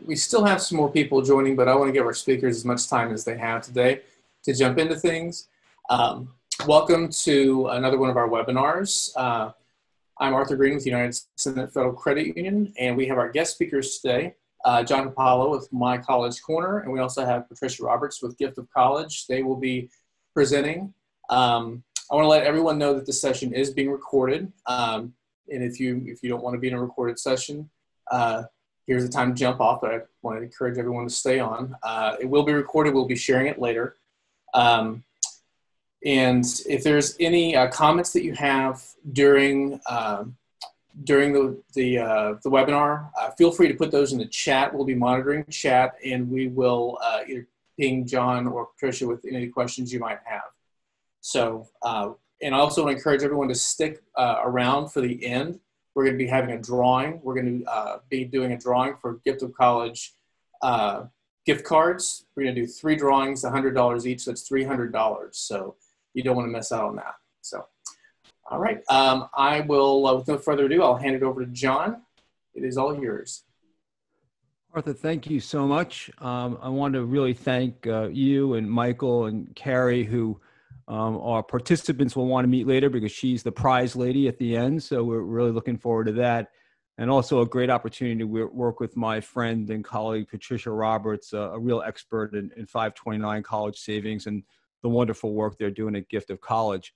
we still have some more people joining, but I want to give our speakers as much time as they have today to jump into things. Welcome to another one of our webinars. I'm Arthur Green with the United Senate Federal Credit Union, and we have our guest speakers today, John Hupalo with My College Corner, and we also have Patricia Roberts with Gift of College. They will be presenting. I want to let everyone know that this session is being recorded, and if you don't want to be in a recorded session, here's the time to jump off, but I want to encourage everyone to stay on. It will be recorded. We'll be sharing it later. And if there's any comments that you have during the webinar, feel free to put those in the chat. We'll be monitoring chat, and we will either ping John or Patricia with any questions you might have. So, and I also want to encourage everyone to stick around for the end. We're going to be having a drawing. We're going to be doing a drawing for Gift of College gift cards. We're going to do 3 drawings, $100 each. That's $300. So you don't want to miss out on that. So, all right. I will, with no further ado, I'll hand it over to John. It is all yours. Arthur, thank you so much. I want to really thank you and Michael and Carrie, who our participants will want to meet later because she's the prize lady at the end. So we're really looking forward to that. And also a great opportunity to work with my friend and colleague, Patricia Roberts, a real expert in 529 college savings and the wonderful work they're doing at Gift of College.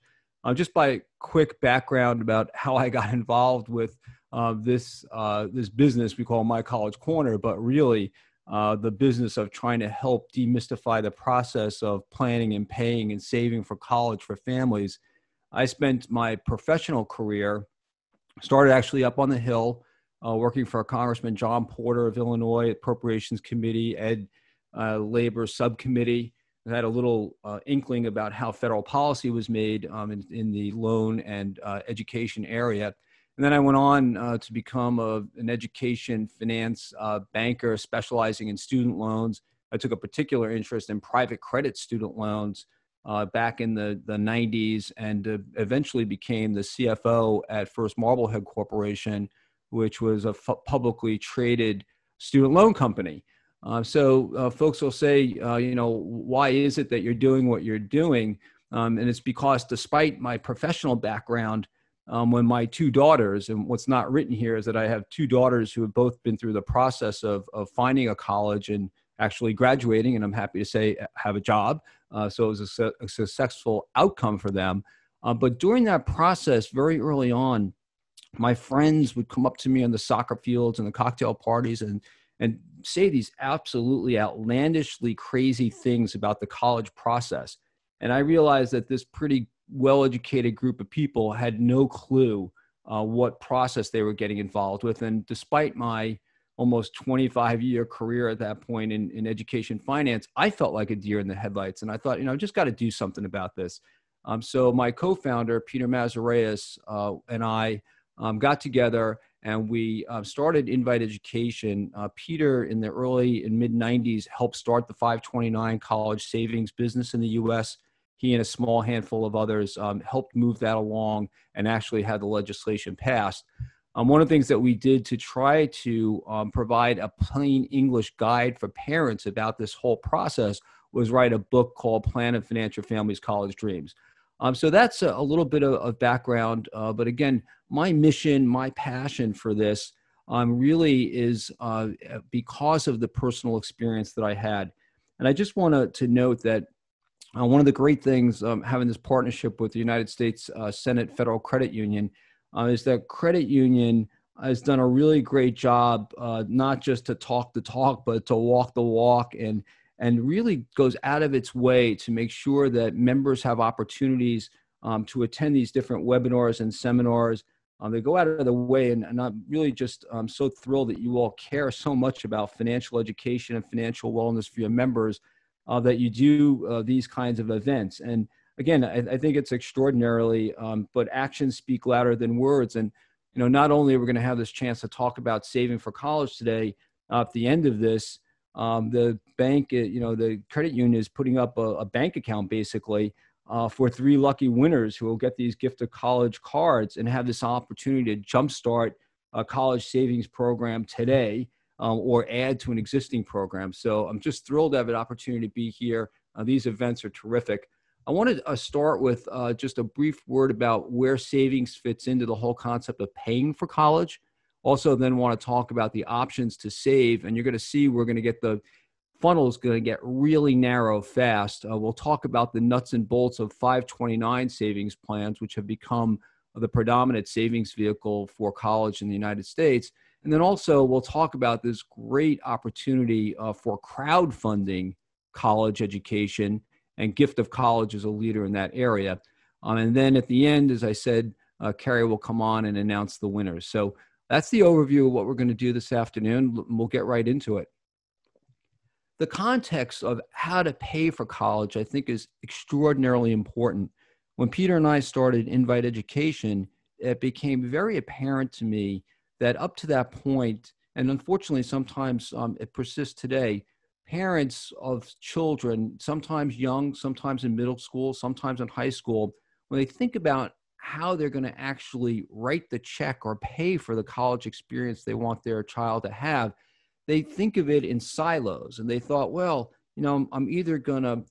Just by quick background about how I got involved with this business we call My College Corner, but really the business of trying to help demystify the process of planning and paying and saving for college for families. I spent my professional career, started actually up on the Hill, working for Congressman John Porter of Illinois, Appropriations Committee, Labor Subcommittee. I had a little inkling about how federal policy was made in the loan and education area. And then I went on to become an education finance banker specializing in student loans. I took a particular interest in private credit student loans back in the 90s, and eventually became the CFO at First Marblehead Corporation, which was a publicly traded student loan company. So folks will say, why is it that you're doing what you're doing? And it's because despite my professional background, when my 2 daughters, and what's not written here is that I have 2 daughters who have both been through the process of finding a college and actually graduating, and I'm happy to say have a job. So it was a successful outcome for them. But during that process, very early on, my friends would come up to me on the soccer fields and the cocktail parties and say these absolutely outlandishly crazy things about the college process. And I realized that this pretty well-educated group of people had no clue what process they were getting involved with. And despite my almost 25-year career at that point in education finance, I felt like a deer in the headlights. And I thought, just got to do something about this. So my co-founder, Peter Mazareas, and I got together and we started Invite Education. Peter, in the early and mid-90s, helped start the 529 college savings business in the U.S. He and a small handful of others helped move that along and actually had the legislation passed. One of the things that we did to try to provide a plain English guide for parents about this whole process was write a book called Plan and Finance Your Family's College Dreams. So that's a little bit of background. But again, my mission, my passion for this really is because of the personal experience that I had. And I just want to note that one of the great things having this partnership with the United States Senate Federal Credit Union is that credit union has done a really great job, not just to talk the talk, but to walk the walk, and really goes out of its way to make sure that members have opportunities to attend these different webinars and seminars. They go out of the way, and I'm really just so thrilled that you all care so much about financial education and financial wellness for your members that you do these kinds of events. And again, I think it's extraordinarily, but actions speak louder than words. And not only are we going to have this chance to talk about saving for college today, at the end of this, the bank, the credit union is putting up a bank account basically for 3 lucky winners who will get these Gift of College cards and have this opportunity to jumpstart a college savings program today. or add to an existing program. So I'm just thrilled to have an opportunity to be here. These events are terrific. I wanted to start with just a brief word about where savings fits into the whole concept of paying for college. Also then want to talk about the options to save, and you're going to see we're going to get the funnel is going to get really narrow fast. We'll talk about the nuts and bolts of 529 savings plans, which have become the predominant savings vehicle for college in the United States. And then also we'll talk about this great opportunity for crowdfunding college education, and Gift of College is a leader in that area. And then at the end, as I said, Carrie will come on and announce the winners. So that's the overview of what we're going to do this afternoon. We'll get right into it. The context of how to pay for college, I think, is extraordinarily important. When Peter and I started Invite Education, it became very apparent to me that up to that point, and unfortunately sometimes it persists today, parents of children, sometimes young, sometimes in middle school, sometimes in high school, when they think about how they're going to actually write the check or pay for the college experience they want their child to have, they think of it in silos. And they thought, well, I'm either going to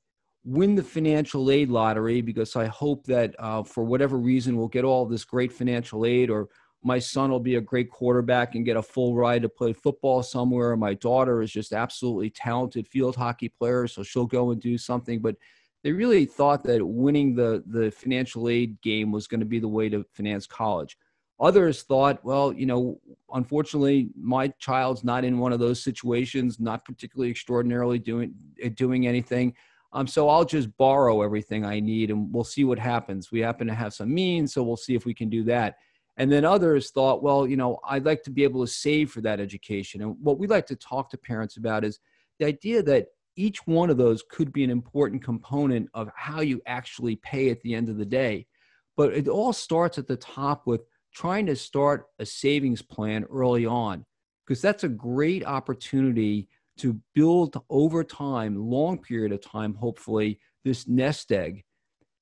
win the financial aid lottery because I hope that for whatever reason we'll get all this great financial aid, or my son will be a great quarterback and get a full ride to play football somewhere. My daughter is just absolutely talented field hockey player, so she'll go and do something. But they really thought that winning the financial aid game was going to be the way to finance college. Others thought, well, unfortunately, my child's not in one of those situations, not particularly extraordinarily doing anything. So I'll just borrow everything I need and we'll see what happens. We happen to have some means, so we'll see if we can do that. And then others thought, well, I'd like to be able to save for that education. And what we like to talk to parents about is the idea that each one of those could be an important component of how you actually pay at the end of the day. But it all starts at the top with trying to start a savings plan early on, because that's a great opportunity to build over time, long period of time, hopefully, this nest egg.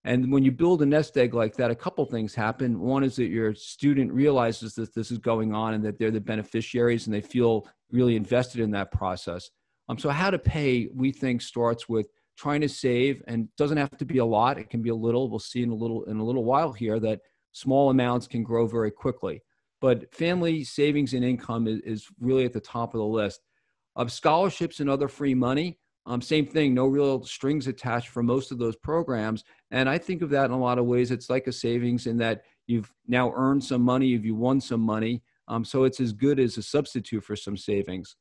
And when you build a nest egg like that, a couple things happen. One is that your student realizes that this is going on and that they're the beneficiaries and they feel really invested in that process. So how to pay, we think, starts with trying to save, and doesn't have to be a lot. It can be a little. We'll see in a little while here that small amounts can grow very quickly. But family savings and income is really at the top of the list. Scholarships and other free money, same thing, no real strings attached for most of those programs. And I think of that in a lot of ways. It's like a savings in that you've now earned some money, you won some money. So it's as good as a substitute for some savings.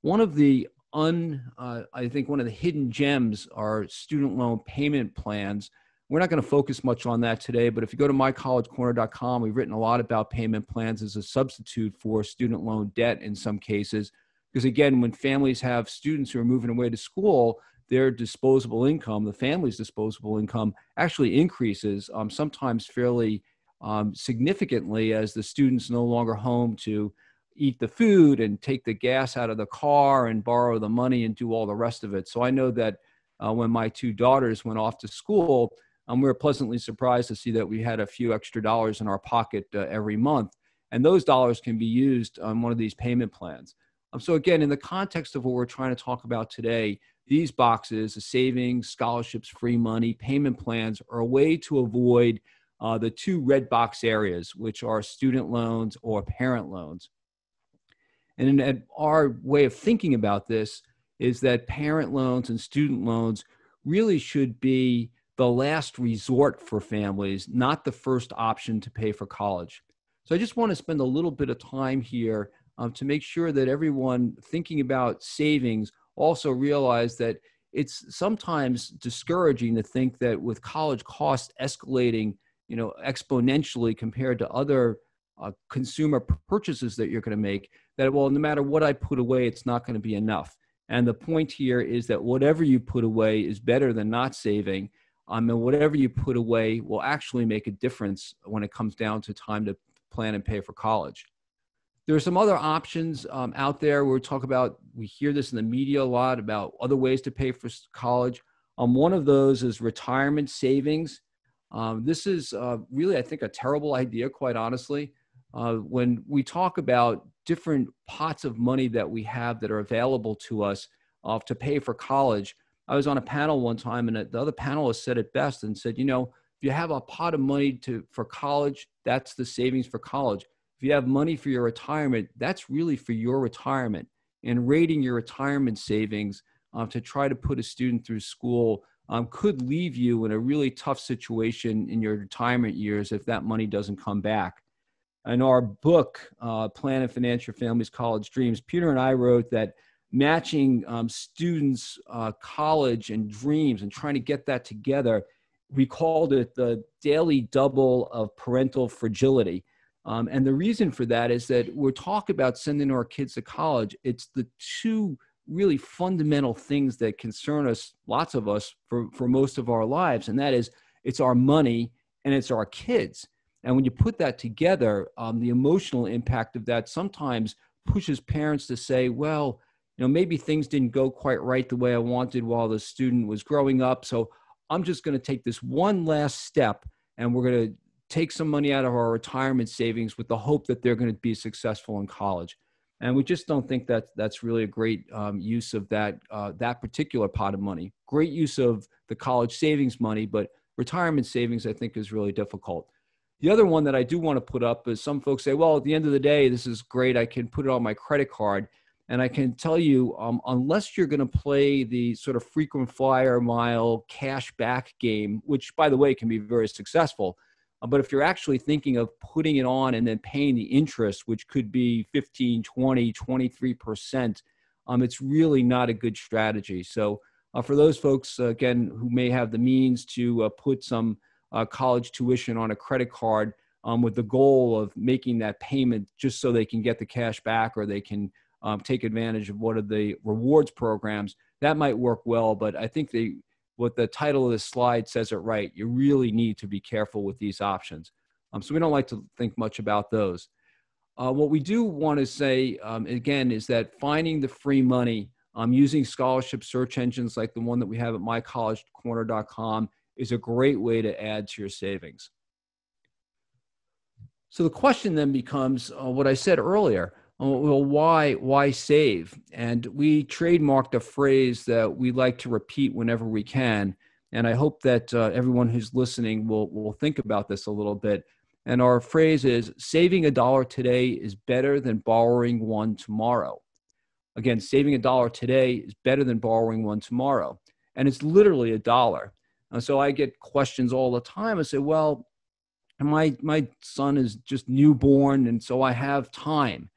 One of the I think one of the hidden gems are student loan payment plans. We're not going to focus much on that today, but if you go to mycollegecorner.com, we've written a lot about payment plans as a substitute for student loan debt in some cases. Because again, when families have students who are moving away to school, their disposable income, the family's disposable income, actually increases, sometimes fairly significantly, as the student's no longer home to eat the food and take the gas out of the car and borrow the money and do all the rest of it. So I know that when my two daughters went off to school, we were pleasantly surprised to see that we had a few extra dollars in our pocket every month. And those dollars can be used on one of these payment plans. So again, in the context of what we're trying to talk about today, these boxes, the savings, scholarships, free money, payment plans, are a way to avoid the two red box areas, which are student loans or parent loans. And our way of thinking about this is that parent loans and student loans really should be the last resort for families, not the first option to pay for college. So I just want to spend a little bit of time here to make sure that everyone thinking about savings also realize that it's sometimes discouraging to think that with college costs escalating, exponentially compared to other consumer purchases that you're going to make, that, well, no matter what I put away, it's not going to be enough. And the point here is that whatever you put away is better than not saving. And whatever you put away will actually make a difference when it comes down to time to plan and pay for college. There are some other options out there where we hear this in the media a lot about other ways to pay for college. One of those is retirement savings. This is really, I think, a terrible idea, quite honestly. when we talk about different pots of money that we have that are available to us to pay for college. I was on a panel one time, and the other panelist said it best and said, if you have a pot of money for college, that's the savings for college. If you have money for your retirement, that's really for your retirement. And rating your retirement savings to try to put a student through school could leave you in a really tough situation in your retirement years if that money doesn't come back. In our book, Plan and Finance Your Family's College Dreams, Peter and I wrote that matching students' college and dreams and trying to get that together, we called it the daily double of parental fragility. And the reason for that is that we're talking about sending our kids to college. It's the two really fundamental things that concern us, lots of us, for most of our lives. And that is, it's our money and it's our kids. And when you put that together, the emotional impact of that sometimes pushes parents to say, well, maybe things didn't go quite right the way I wanted while the student was growing up. So I'm just going to take this one last step, and we're going to take some money out of our retirement savings with the hope that they're going to be successful in college. And we just don't think that that's really a great use of that particular pot of money. Great use of the college savings money, but retirement savings, I think, is really difficult. The other one that I do want to put up is some folks say, well, at the end of the day, this is great. I can put it on my credit card. And I can tell you, unless you're going to play the sort of frequent flyer mile cash back game, which, by the way, can be very successful, but if you're actually thinking of putting it on and then paying the interest, which could be 15, 20, 23%, it's really not a good strategy. So for those folks, again, who may have the means to put some college tuition on a credit card with the goal of making that payment just so they can get the cash back or they can take advantage of one of the rewards programs, that might work well. But I think what the title of this slide says it right. You really need to be careful with these options. So we don't like to think much about those. What we do want to say, again, is that finding the free money using scholarship search engines like the one that we have at mycollegecorner.com is a great way to add to your savings. So the question then becomes what I said earlier. Well, why save? And we trademarked a phrase that we like to repeat whenever we can. And I hope that everyone who's listening will think about this a little bit. And our phrase is, saving $1 today is better than borrowing one tomorrow. Again, saving $1 today is better than borrowing one tomorrow. And it's literally $1. So I get questions all the time. I say, well, my son is just newborn, and so I have time.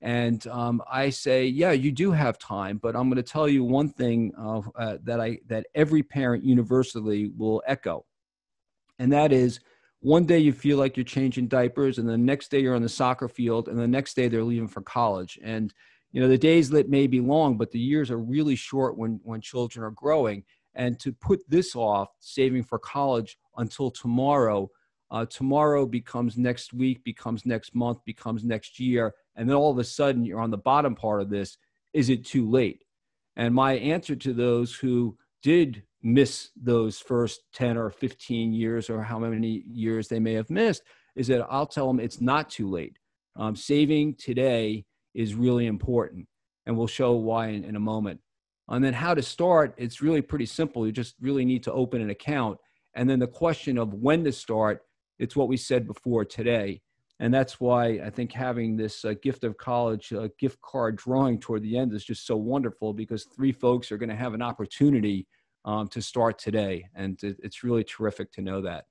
And I say, yeah, you do have time, but I'm going to tell you one thing that every parent universally will echo. And that is, one day you feel like you're changing diapers, and the next day you're on the soccer field, and the next day they're leaving for college. And, the days that may be long, but the years are really short when children are growing. And to put this off, saving for college, until tomorrow, tomorrow becomes next week, becomes next month, becomes next year. And then all of a sudden you're on the bottom part of this. Is it too late? And my answer to those who did miss those first 10 or 15 years, or how many years they may have missed, is that I'll tell them it's not too late. Saving today is really important. And we'll show why in a moment. And then how to start, it's really pretty simple. You just really need to open an account. And then the question of when to start, it's what we said before today. And that's why I think having this gift of college gift card drawing toward the end is just so wonderful, because 3 folks are going to have an opportunity to start today. And it's really terrific to know that.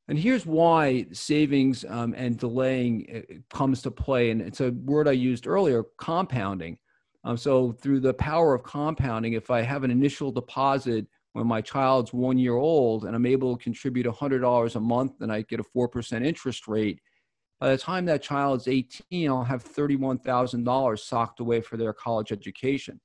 And here's why savings and delaying comes to play. And it's a word I used earlier, compounding. So through the power of compounding, if I have an initial deposit when my child's 1 year old and I'm able to contribute $100 a month and I get a 4% interest rate, by the time that child's 18, I'll have $31,000 socked away for their college education.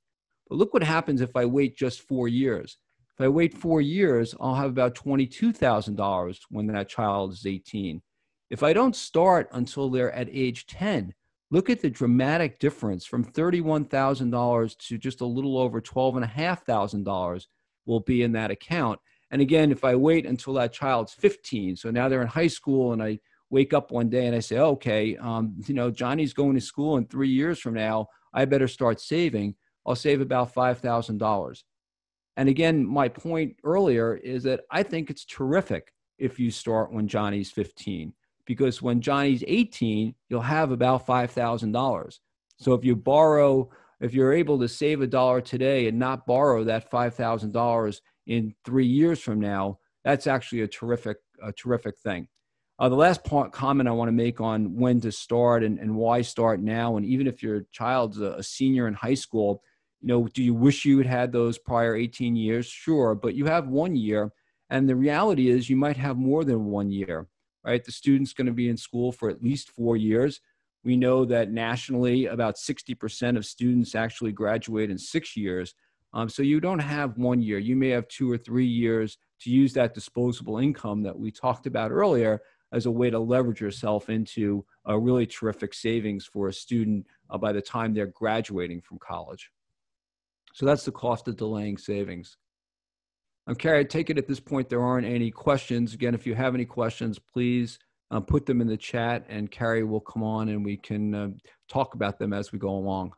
But look what happens if I wait just 4 years. If I wait 4 years, I'll have about $22,000 when that child is 18. If I don't start until they're at age 10, look at the dramatic difference from $31,000 to just a little over $12,500 will be in that account. And again, if I wait until that child's 15, so now they're in high school and I wake up one day and I say, okay, Johnny's going to school in 3 years from now, I better start saving. I'll save about $5,000. And again, my point earlier is that I think it's terrific if you start when Johnny's 15, because when Johnny's 18, you'll have about $5,000. So if you're able to save $1 today and not borrow that $5,000 in 3 years from now, that's actually a terrific thing. The last comment I want to make on when to start and why start now, and even if your child's a senior in high school, do you wish you had had those prior 18 years? Sure, but you have 1 year, and the reality is you might have more than 1 year, right? The student's going to be in school for at least 4 years. We know that nationally, about 60% of students actually graduate in 6 years. So you don't have 1 year. You may have 2 or 3 years to use that disposable income that we talked about earlier as a way to leverage yourself into a really terrific savings for a student by the time they're graduating from college. So that's the cost of delaying savings. Carrie, I take it at this point there aren't any questions. Again, if you have any questions, please put them in the chat, and Carrie will come on and we can talk about them as we go along.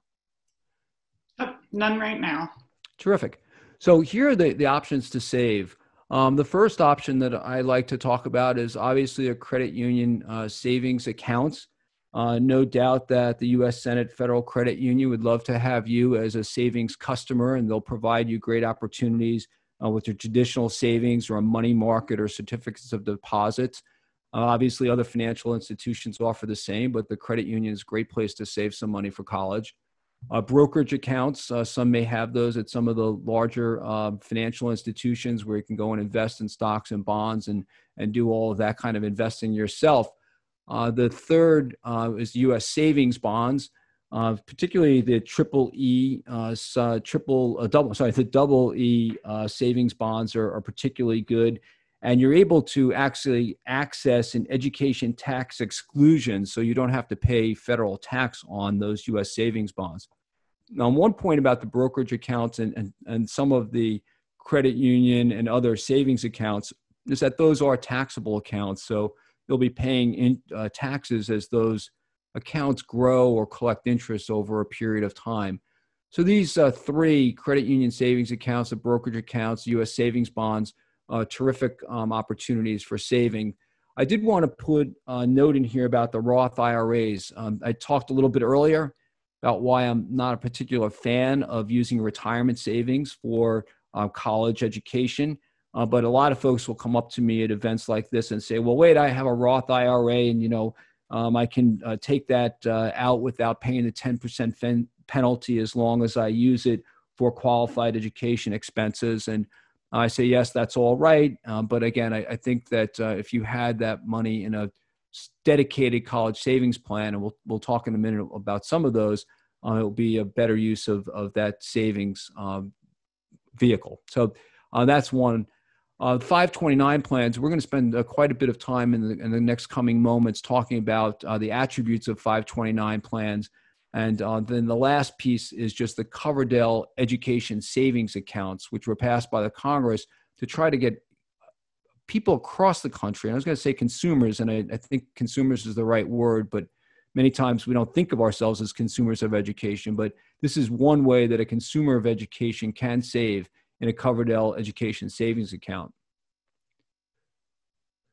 None right now. Terrific. So here are the options to save. The first option that I like to talk about is obviously a credit union savings accounts. No doubt that the U.S. Senate Federal Credit Union would love to have you as a savings customer, and they'll provide you great opportunities with your traditional savings or a money market or certificates of deposits. Obviously, other financial institutions offer the same, but the credit union is a great place to save some money for college. Brokerage accounts, some may have those at some of the larger financial institutions where you can go and invest in stocks and bonds and do all of that kind of investing yourself. The third is U.S. savings bonds, particularly the double E savings bonds are particularly good. And you're able to actually access an education tax exclusion, so you don't have to pay federal tax on those U.S. savings bonds. Now, one point about the brokerage accounts and some of the credit union and other savings accounts is that those are taxable accounts. So you'll be paying taxes as those accounts grow or collect interest over a period of time. So these three credit union savings accounts, the brokerage accounts, U.S. savings bonds, terrific opportunities for saving. I did want to put a note in here about the Roth IRAs. I talked a little bit earlier about why I'm not a particular fan of using retirement savings for college education. But a lot of folks will come up to me at events like this and say, well, wait, I have a Roth IRA and, I can take that out without paying the 10% penalty as long as I use it for qualified education expenses. And I say, yes, that's all right. But again, I think that if you had that money in a dedicated college savings plan, and we'll talk in a minute about some of those, it will be a better use of that savings vehicle. So that's one. 529 plans, we're going to spend quite a bit of time in the next coming moments talking about the attributes of 529 plans. And then the last piece is just the Coverdell education savings accounts, which were passed by the Congress to try to get people across the country. And I was going to say consumers, and I think consumers is the right word, but many times we don't think of ourselves as consumers of education. But this is one way that a consumer of education can save in a Coverdell education savings account.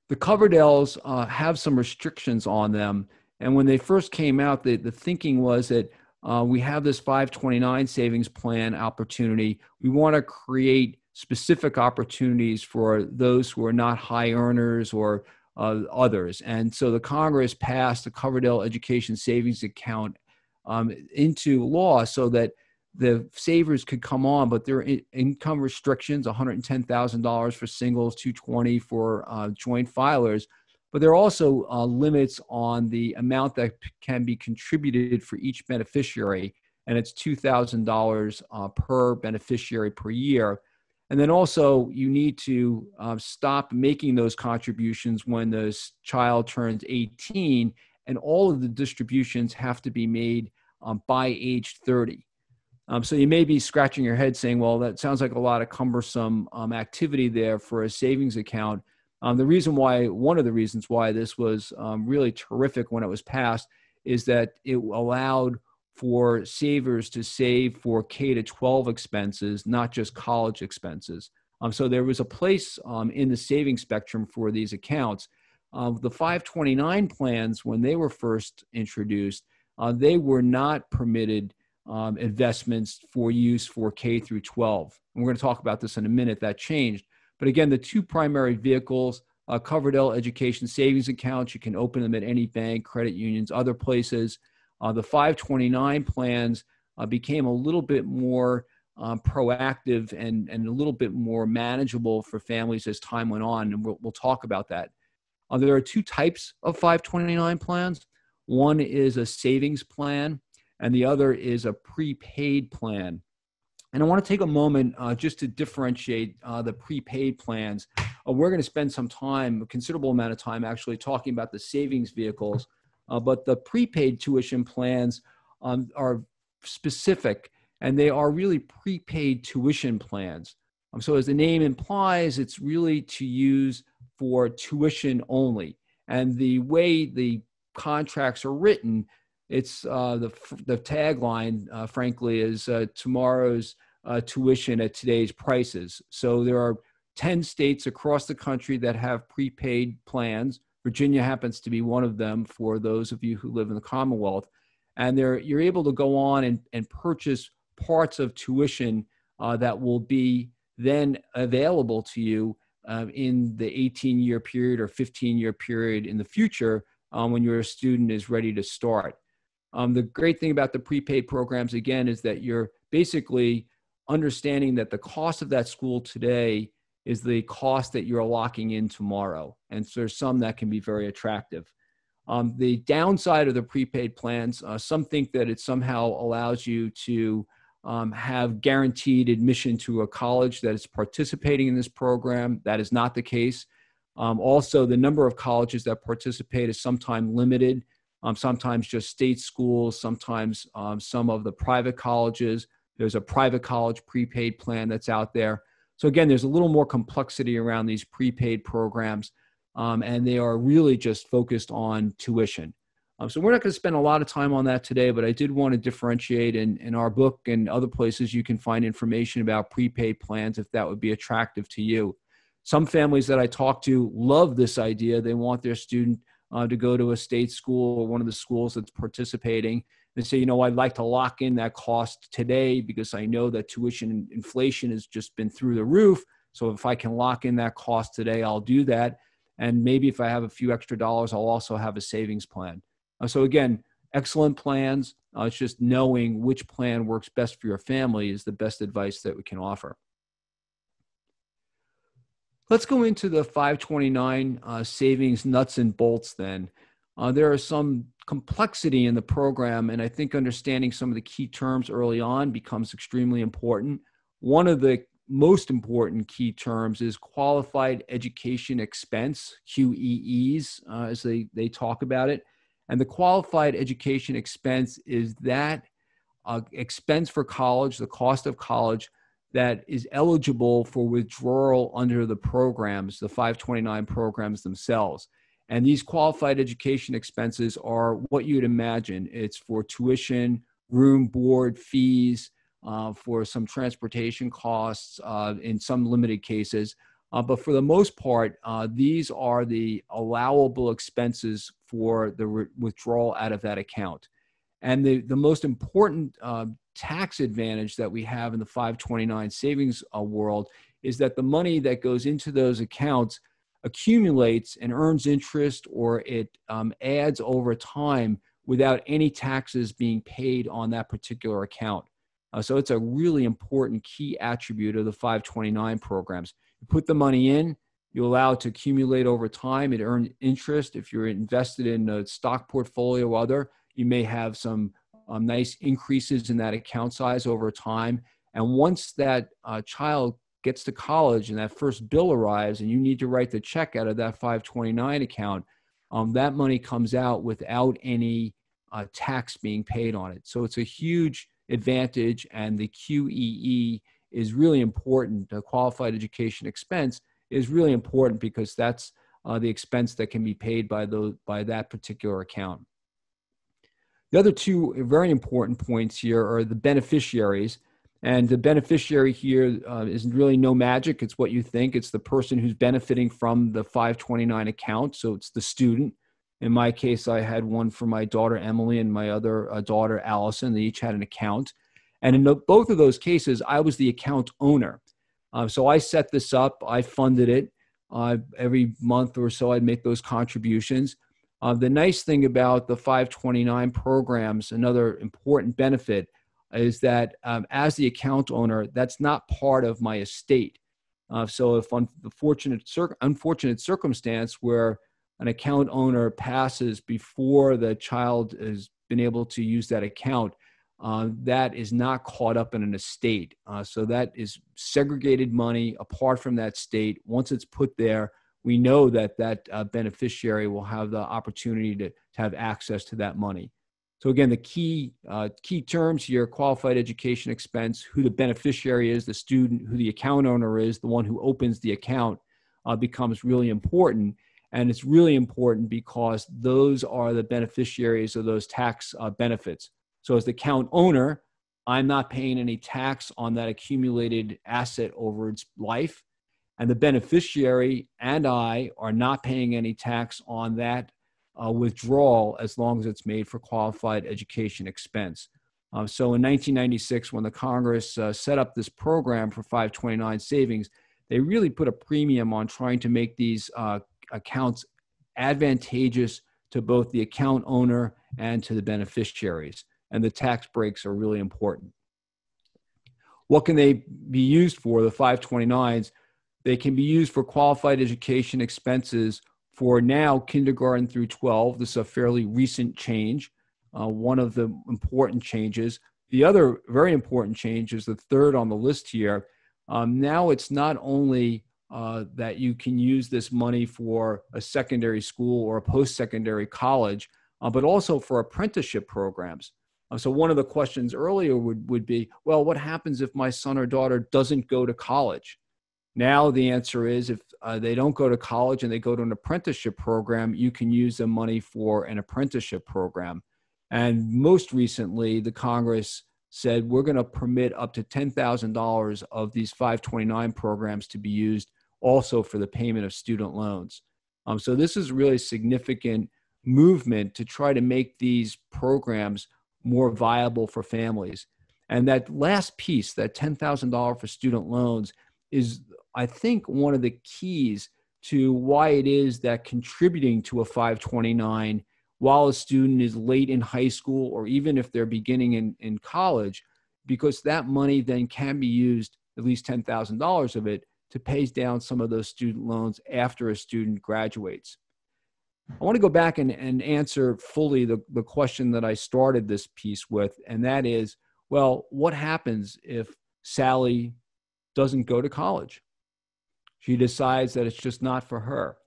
The Coverdells have some restrictions on them. And when they first came out, the thinking was that we have this 529 savings plan opportunity. We want to create specific opportunities for those who are not high earners or others. And so the Congress passed the Coverdell Education Savings Account into law so that the savers could come on, but there are income restrictions, $110,000 for singles, $220,000 for joint filers. But there are also limits on the amount that can be contributed for each beneficiary, and it's $2,000 per beneficiary per year. And then also you need to stop making those contributions when the child turns 18, and all of the distributions have to be made by age 30. So you may be scratching your head saying, well, that sounds like a lot of cumbersome activity there for a savings account. One of the reasons why this was really terrific when it was passed is that it allowed for savers to save for K-12 expenses, not just college expenses. So there was a place in the saving spectrum for these accounts. The 529 plans, when they were first introduced, they were not permitted investments for use for K through 12. And we're going to talk about this in a minute. That changed. But again, the two primary vehicles, Coverdell education savings accounts, you can open them at any bank, credit unions, other places. The 529 plans became a little bit more proactive and a little bit more manageable for families as time went on. And we'll talk about that. There are two types of 529 plans. One is a savings plan, and the other is a prepaid plan. And I want to take a moment just to differentiate the prepaid plans. We're going to spend some time, a considerable amount of time, actually talking about the savings vehicles. But the prepaid tuition plans are specific, and they are really prepaid tuition plans. So as the name implies, it's really to use for tuition only. And the way the contracts are written, it's the tagline, frankly, is tomorrow's tuition at today's prices. So there are 10 states across the country that have prepaid plans. Virginia happens to be one of them for those of you who live in the Commonwealth. And you're able to go on and purchase parts of tuition that will be then available to you in the 18-year period or 15-year period in the future when your student is ready to start. The great thing about the prepaid programs, again, is that you're basically understanding that the cost of that school today is the cost that you're locking in tomorrow. And so there's some that can be very attractive. The downside of the prepaid plans, some think that it somehow allows you to have guaranteed admission to a college that is participating in this program. That is not the case. Also, the number of colleges that participate is sometimes limited, sometimes just state schools, sometimes some of the private colleges. There's a private college prepaid plan that's out there. So again, there's a little more complexity around these prepaid programs, and they are really just focused on tuition. So we're not going to spend a lot of time on that today, but I did want to differentiate in our book and other places you can find information about prepaid plans if that would be attractive to you. Some families that I talk to love this idea. They want their student to go to a state school or one of the schools that's participating. They say, you know, I'd like to lock in that cost today because I know that tuition inflation has just been through the roof. So if I can lock in that cost today, I'll do that. And maybe if I have a few extra dollars, I'll also have a savings plan. So again, excellent plans. It's just knowing which plan works best for your family is the best advice that we can offer. Let's go into the 529 savings nuts and bolts then. There are some complexity in the program, and I think understanding some of the key terms early on becomes extremely important. One of the most important key terms is qualified education expense, QEEs, as they talk about it. And the qualified education expense is that expense for college, the cost of college, that is eligible for withdrawal under the programs, the 529 programs themselves. And these qualified education expenses are what you'd imagine. It's for tuition, room, board, fees, for some transportation costs in some limited cases. But for the most part, these are the allowable expenses for the withdrawal out of that account. And the most important tax advantage that we have in the 529 savings world is that the money that goes into those accounts accumulates and earns interest, or it adds over time without any taxes being paid on that particular account. So it's a really important key attribute of the 529 programs. You put the money in, you allow it to accumulate over time, it earns interest. If you're invested in a stock portfolio or other, you may have some nice increases in that account size over time. And once that child gets to college and that first bill arrives and you need to write the check out of that 529 account, that money comes out without any tax being paid on it. So it's a huge advantage, and the QEE is really important. The qualified education expense is really important because that's the expense that can be paid by that particular account. The other two very important points here are the beneficiaries. And the beneficiary here is really no magic. It's what you think. It's the person who's benefiting from the 529 account. So it's the student. In my case, I had one for my daughter, Emily, and my other daughter, Allison. They each had an account. And in both of those cases, I was the account owner. So I set this up. I funded it. Every month or so, I'd make those contributions. The nice thing about the 529 programs, another important benefit, is that as the account owner, that's not part of my estate. So if on the unfortunate circumstance where an account owner passes before the child has been able to use that account, that is not caught up in an estate. So that is segregated money apart from that state. Once it's put there, we know that beneficiary will have the opportunity to have access to that money. So again, the key terms here: qualified education expense, who the beneficiary is, the student, who the account owner is, the one who opens the account, becomes really important. And it's really important because those are the beneficiaries of those tax benefits. So as the account owner, I'm not paying any tax on that accumulated asset over its life. And the beneficiary and I are not paying any tax on that withdrawal as long as it's made for qualified education expense. So in 1996, when the Congress set up this program for 529 savings, they really put a premium on trying to make these accounts advantageous to both the account owner and to the beneficiaries. And the tax breaks are really important. What can they be used for, the 529s? They can be used for qualified education expenses for now kindergarten through 12. This is a fairly recent change, one of the important changes. The other very important change is the third on the list here. Now it's not only that you can use this money for a secondary school or a post-secondary college, but also for apprenticeship programs. So one of the questions earlier would be, well, what happens if my son or daughter doesn't go to college? Now the answer is, if they don't go to college and they go to an apprenticeship program, you can use the money for an apprenticeship program. And most recently, the Congress said we're going to permit up to $10,000 of these 529 programs to be used also for the payment of student loans. So this is really a significant movement to try to make these programs more viable for families. And that last piece, that $10,000 for student loans, is, I think, one of the keys to why it is that contributing to a 529 while a student is late in high school or even if they're beginning in college, because that money then can be used, at least $10,000 of it, to pay down some of those student loans after a student graduates. I want to go back and answer fully the question that I started this piece with, and that is, well, what happens if Sally doesn't go to college? She decides that it's just not for her.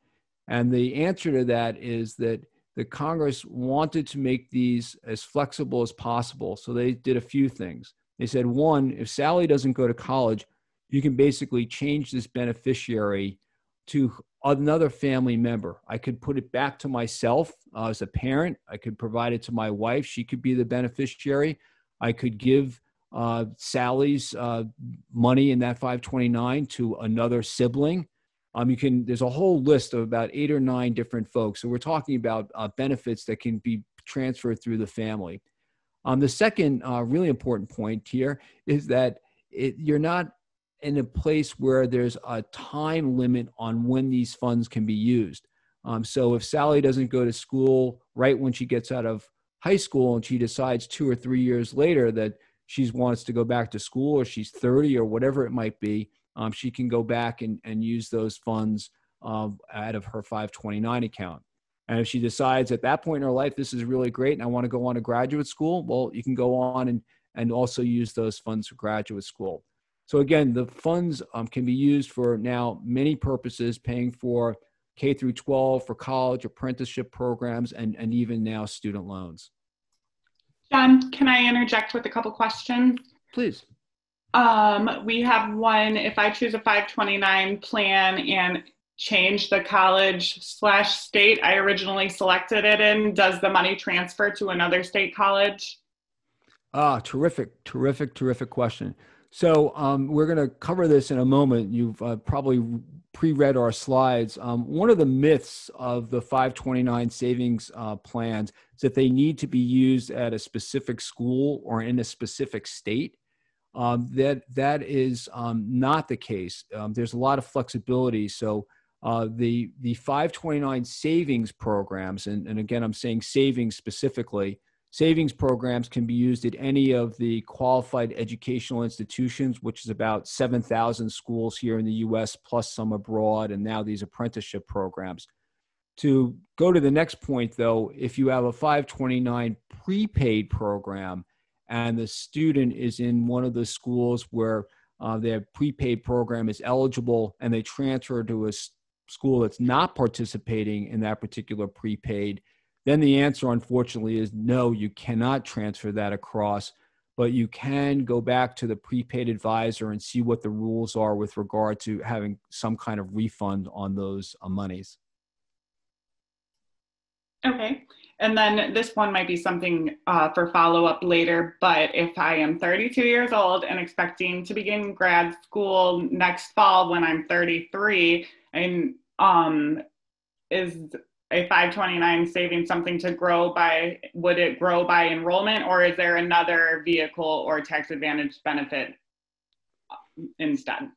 And the answer to that is that the Congress wanted to make these as flexible as possible. So they did a few things. They said, one, if Sally doesn't go to college, you can basically change this beneficiary to another family member. I could put it back to myself as a parent. I could provide it to my wife. She could be the beneficiary. I could give Sally's money in that 529 to another sibling. There's a whole list of about 8 or 9 different folks. So we're talking about benefits that can be transferred through the family. The second really important point here is that you're not in a place where there's a time limit on when these funds can be used. So if Sally doesn't go to school right when she gets out of high school and she decides 2 or 3 years later that she wants to go back to school, or she's 30 or whatever it might be, she can go back and use those funds out of her 529 account. And if she decides at that point in her life, this is really great and I want to go on to graduate school, well, you can go on and also use those funds for graduate school. So again, the funds can be used for now many purposes, paying for K through 12, for college, apprenticeship programs, and even now student loans. John, can I interject with a couple questions? Please. We have one, if I choose a 529 plan and change the college/state I originally selected it in, does the money transfer to another state college? Terrific question. So we're going to cover this in a moment. You've probably pre-read our slides. One of the myths of the 529 savings plans is that they need to be used at a specific school or in a specific state. That is not the case. There's a lot of flexibility. So the 529 savings programs, and again, I'm saying savings specifically, savings programs can be used at any of the qualified educational institutions, which is about 7,000 schools here in the U.S., plus some abroad, and now these apprenticeship programs. To go to the next point, though, if you have a 529 prepaid program and the student is in one of the schools where their prepaid program is eligible and they transfer to a school that's not participating in that particular prepaid, then the answer, unfortunately, is no, you cannot transfer that across, but you can go back to the prepaid advisor and see what the rules are with regard to having some kind of refund on those monies. Okay. And then this one might be something for follow-up later, but if I am 32 years old and expecting to begin grad school next fall when I'm 33, and is a 529 saving something to grow by, would it grow by enrollment, or is there another vehicle or tax advantage benefit instead?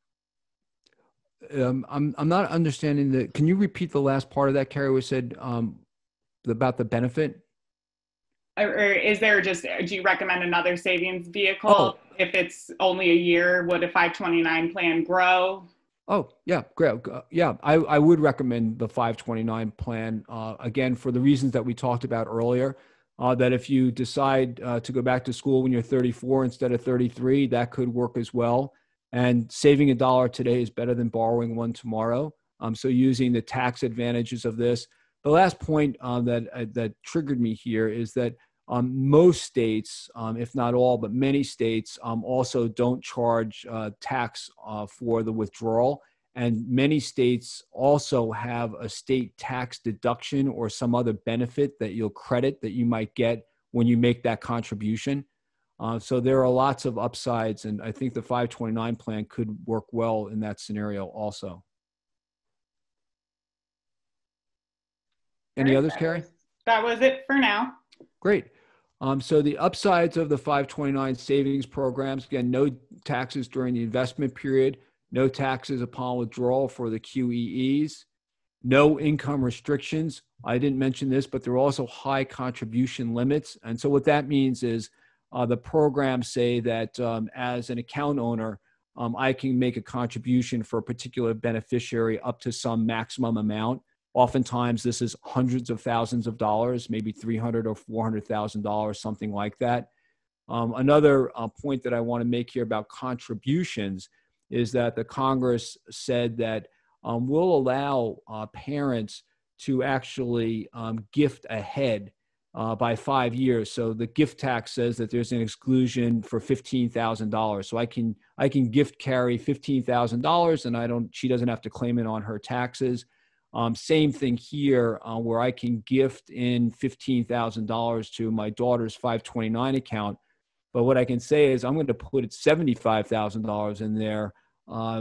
I'm not understanding the, can you repeat the last part of that, Carrie, was said about the benefit? Or is there just, do you recommend another savings vehicle? If it's only a year, would a 529 plan grow? Oh, yeah, great. Yeah, I would recommend the 529 plan, again, for the reasons that we talked about earlier, that if you decide to go back to school when you're 34 instead of 33, that could work as well. And saving $1 today is better than borrowing one tomorrow. So using the tax advantages of this. The last point that triggered me here is that most states, if not all, but many states also don't charge tax for the withdrawal. And many states also have a state tax deduction or some other benefit that you'll credit that you might get when you make that contribution. So there are lots of upsides, and I think the 529 plan could work well in that scenario also. Any others, Carrie? That was it for now. Great. So the upsides of the 529 savings programs, again, no taxes during the investment period, no taxes upon withdrawal for the QEEs, no income restrictions. I didn't mention this, but there are also high contribution limits. And so what that means is the programs say that as an account owner, I can make a contribution for a particular beneficiary up to some maximum amount. Oftentimes, this is hundreds of thousands of dollars, maybe $300,000 or $400,000, something like that. Another point that I want to make here about contributions is that the Congress said that we'll allow parents to actually gift ahead by 5 years. So the gift tax says that there's an exclusion for $15,000. So I can gift Carrie $15,000, and she doesn't have to claim it on her taxes. Same thing here, where I can gift in $15,000 to my daughter's 529 account. But what I can say is I'm going to put $75,000 in there,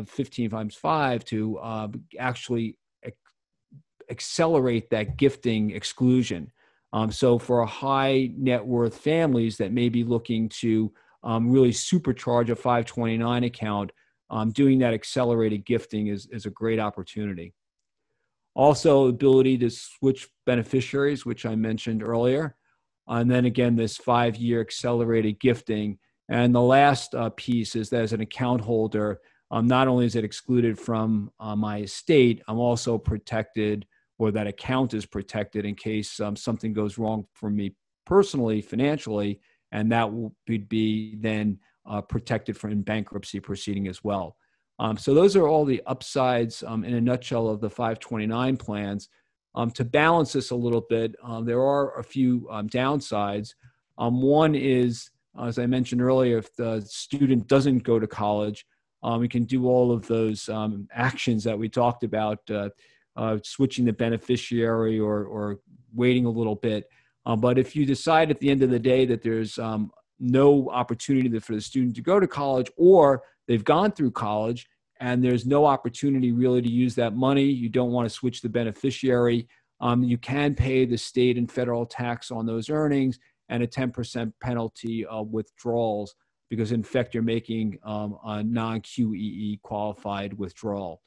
15 times 5, to actually accelerate that gifting exclusion. So for high net worth families that may be looking to really supercharge a 529 account, doing that accelerated gifting is a great opportunity. Also, ability to switch beneficiaries, which I mentioned earlier. And then again, this 5-year accelerated gifting. And the last piece is that as an account holder, not only is it excluded from my estate, I'm also protected, or that account is protected in case something goes wrong for me personally, financially, and that would be then protected from bankruptcy proceeding as well. So those are all the upsides in a nutshell of the 529 plans. To balance this a little bit, there are a few downsides. One is As I mentioned earlier, if the student doesn't go to college, we can do all of those actions that we talked about, switching the beneficiary or waiting a little bit. But if you decide at the end of the day that there's no opportunity for the student to go to college, or they've gone through college and there's no opportunity really to use that money, you don't want to switch the beneficiary, you can pay the state and federal tax on those earnings and a 10% penalty of withdrawals, because in fact you're making a non-QEE qualified withdrawal.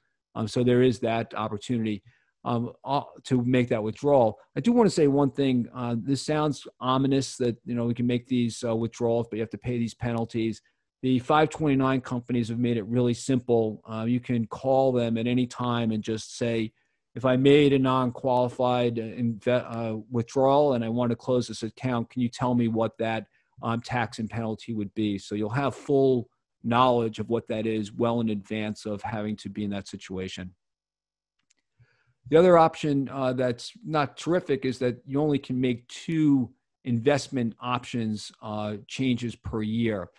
So there is that opportunity to make that withdrawal. I do want to say one thing. This sounds ominous that we can make these withdrawals, but you have to pay these penalties. The 529 companies have made it really simple. You can call them at any time and just say, if I made a non-qualified withdrawal and I want to close this account, can you tell me what that tax and penalty would be? So you'll have full knowledge of what that is well in advance of having to be in that situation. The other option that's not terrific is that you only can make 2 investment options changes per year.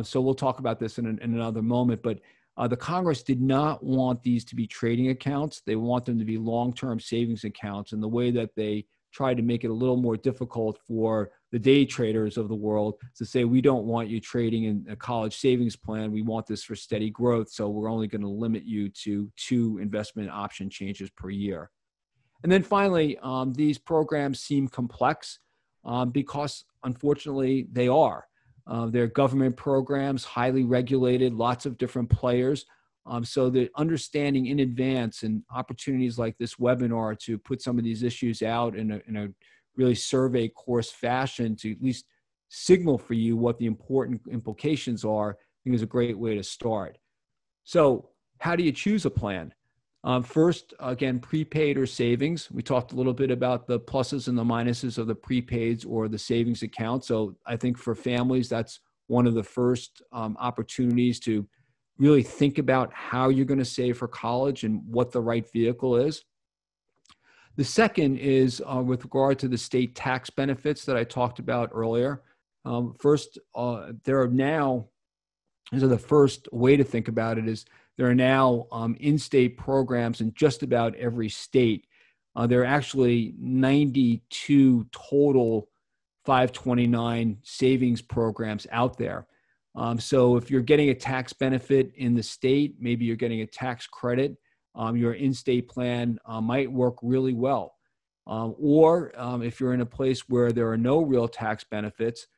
So we'll talk about this in another moment, but the Congress did not want these to be trading accounts. They want them to be long-term savings accounts. And the way that they tried to make it a little more difficult for the day traders of the world to say, we don't want you trading in a college savings plan. We want this for steady growth. So we're only going to limit you to 2 investment option changes per year. And then finally, these programs seem complex because unfortunately they are. They're government programs, highly regulated, lots of different players. So the understanding in advance and opportunities like this webinar to put some of these issues out in a really survey course fashion to at least signal for you what the important implications are, I think is a great way to start. So how do you choose a plan? First, again, prepaid or savings. We talked a little bit about the pluses and the minuses of the prepaids or the savings account. So I think for families, that's one of the first opportunities to really think about how you're going to save for college and what the right vehicle is. The second is with regard to the state tax benefits that I talked about earlier. First, there are now, so the first way to think about it is there are now in-state programs in just about every state. There are actually 92 total 529 savings programs out there. So if you're getting a tax benefit in the state, maybe you're getting a tax credit, your in-state plan might work really well. Or if you're in a place where there are no real tax benefits,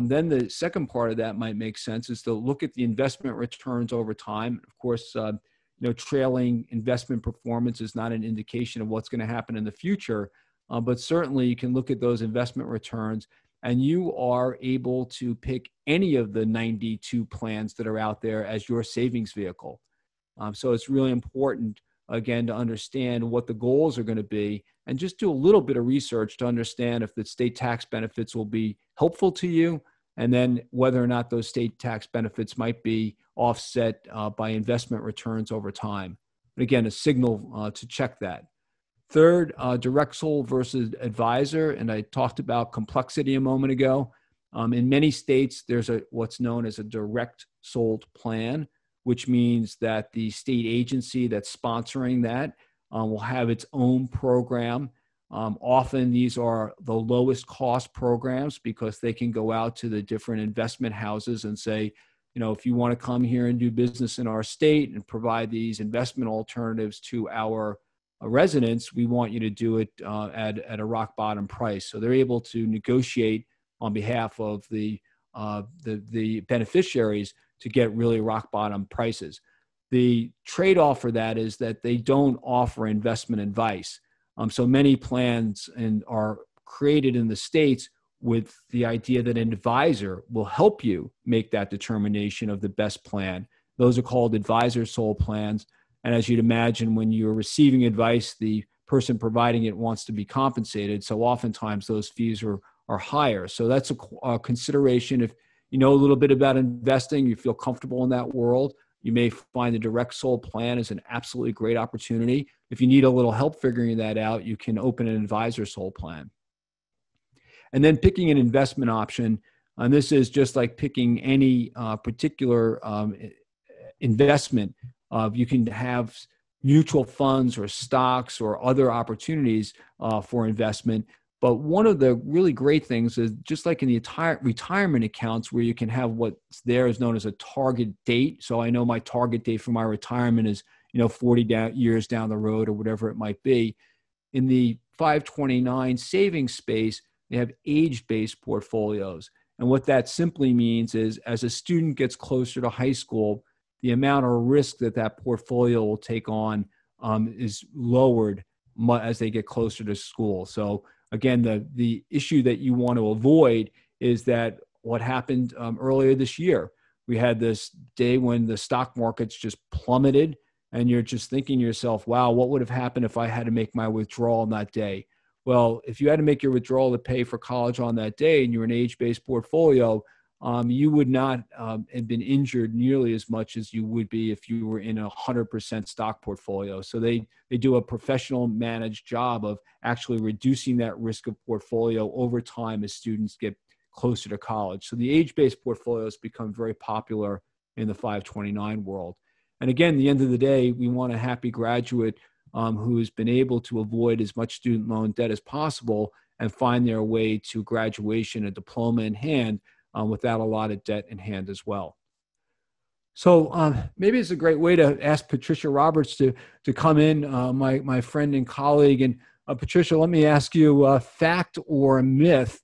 then the second part of that might make sense is to look at the investment returns over time. Of course, trailing investment performance is not an indication of what's going to happen in the future, but certainly you can look at those investment returns and you are able to pick any of the 92 plans that are out there as your savings vehicle. So it's really important, again, to understand what the goals are going to be and just do a little bit of research to understand if the state tax benefits will be helpful to you, and then whether or not those state tax benefits might be offset by investment returns over time. But again, a signal to check that. Third, direct sold versus advisor, and I talked about complexity a moment ago. In many states, there's what's known as a direct sold plan, which means that the state agency that's sponsoring that will have its own program. Often these are the lowest cost programs because they can go out to the different investment houses and say, if you want to come here and do business in our state and provide these investment alternatives to our residents, we want you to do it at a rock bottom price. So they're able to negotiate on behalf of the beneficiaries to get really rock bottom prices. The trade-off for that is that they don't offer investment advice. So many plans are created in the states with the idea that an advisor will help you make that determination of the best plan. Those are called advisor sold plans. And as you'd imagine, when you're receiving advice, the person providing it wants to be compensated. So oftentimes those fees are higher. So that's a consideration. If you know a little bit about investing, you feel comfortable in that world, you may find the direct sold plan is an absolutely great opportunity. If you need a little help figuring that out, you can open an advisor sold plan. And then picking an investment option, And this is just like picking any particular investment. You can have mutual funds or stocks or other opportunities for investment. But one of the really great things is just like in the entire retirement accounts where you can have what's there is known as a target date. So I know my target date for my retirement is 40 years down the road or whatever it might be. In the 529 savings space, they have age-based portfolios. And what that simply means is as a student gets closer to high school, the amount of risk that portfolio will take on is lowered as they get closer to school. So again, the issue that you want to avoid is that what happened earlier this year. We had this day when the stock markets just plummeted, and you're just thinking to yourself, wow, what would have happened if I had to make my withdrawal on that day? Well, if you had to make your withdrawal to pay for college on that day and you're an age-based portfolio, you would not have been injured nearly as much as you would be if you were in a 100% stock portfolio. So they do a professional managed job of actually reducing that risk of portfolio over time as students get closer to college. So the age-based portfolios become very popular in the 529 world. And again, at the end of the day, we want a happy graduate who has been able to avoid as much student loan debt as possible and find their way to graduation, a diploma in hand, without a lot of debt in hand as well. So maybe it's a great way to ask Patricia Roberts to come in, my friend and colleague. And Patricia, let me ask you, a fact or a myth?